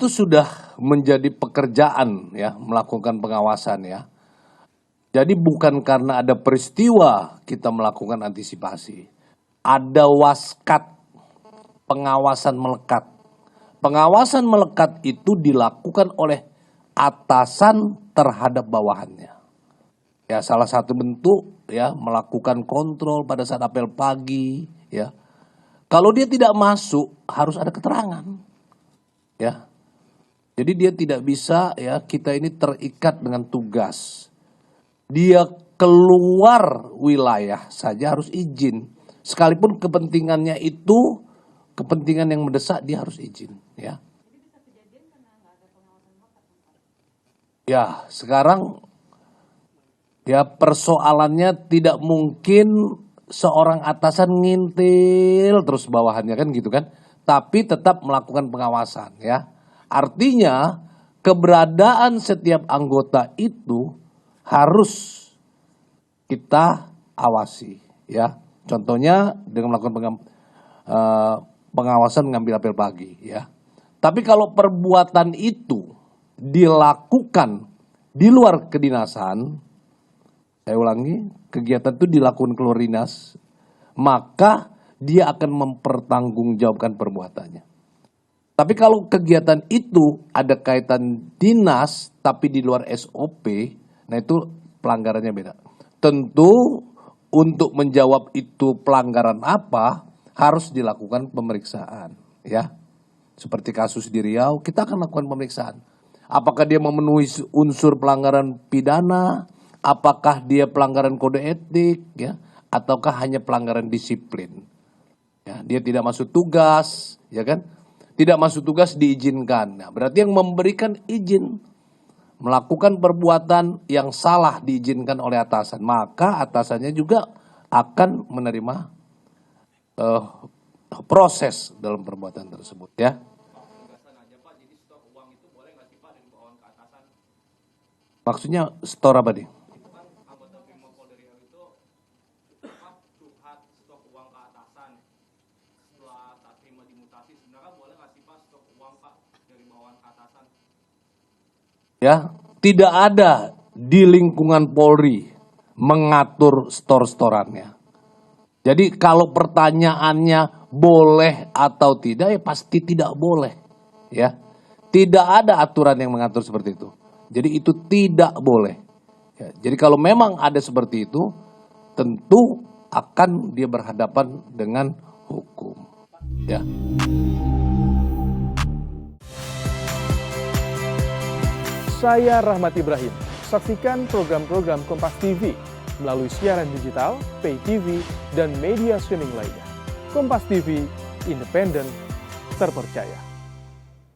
itu sudah menjadi pekerjaan ya, melakukan pengawasan ya. Jadi bukan karena ada peristiwa kita melakukan antisipasi. Ada waskat, pengawasan melekat. Pengawasan melekat itu dilakukan oleh atasan terhadap bawahannya. Ya, salah satu bentuk ya melakukan kontrol pada saat apel pagi ya. Kalau dia tidak masuk harus ada keterangan. Ya. Jadi dia tidak bisa ya, kita ini terikat dengan tugas. Dia keluar wilayah saja harus izin. Sekalipun kepentingannya itu kepentingan yang mendesak, dia harus izin ya. Ya, sekarang ya persoalannya tidak mungkin seorang atasan ngintil terus bawahannya kan gitu kan. Tapi tetap melakukan pengawasan ya. Artinya keberadaan setiap anggota itu harus kita awasi ya. Contohnya dengan melakukan pengawasan mengambil apel pagi ya. Tapi kalau perbuatan itu dilakukan di luar kedinasan, saya ulangi, kegiatan itu dilakukan keluar dinas, maka dia akan mempertanggungjawabkan perbuatannya. Tapi kalau kegiatan itu ada kaitan dinas tapi di luar SOP, nah itu pelanggarannya beda. Tentu untuk menjawab itu pelanggaran apa harus dilakukan pemeriksaan ya. Seperti kasus di Riau, kita akan lakukan pemeriksaan. Apakah dia memenuhi unsur pelanggaran pidana, apakah dia pelanggaran kode etik ya, ataukah hanya pelanggaran disiplin. Ya, dia tidak masuk tugas, ya kan? Tidak masuk tugas diizinkan. Nah, berarti yang memberikan izin melakukan perbuatan yang salah diizinkan oleh atasan, maka atasannya juga akan menerima proses dalam perbuatan tersebut, ya. Maksudnya store apa nih? Ya, tidak ada di lingkungan Polri mengatur store-storannya. Jadi kalau pertanyaannya boleh atau tidak, ya pasti tidak boleh. Ya, tidak ada aturan yang mengatur seperti itu. Jadi itu tidak boleh. Ya, jadi kalau memang ada seperti itu, tentu akan dia berhadapan dengan hukum. Ya. Saya Rahmat Ibrahim. Saksikan program-program Kompas TV melalui siaran digital, pay TV, dan media streaming lainnya. Kompas TV, independen, terpercaya.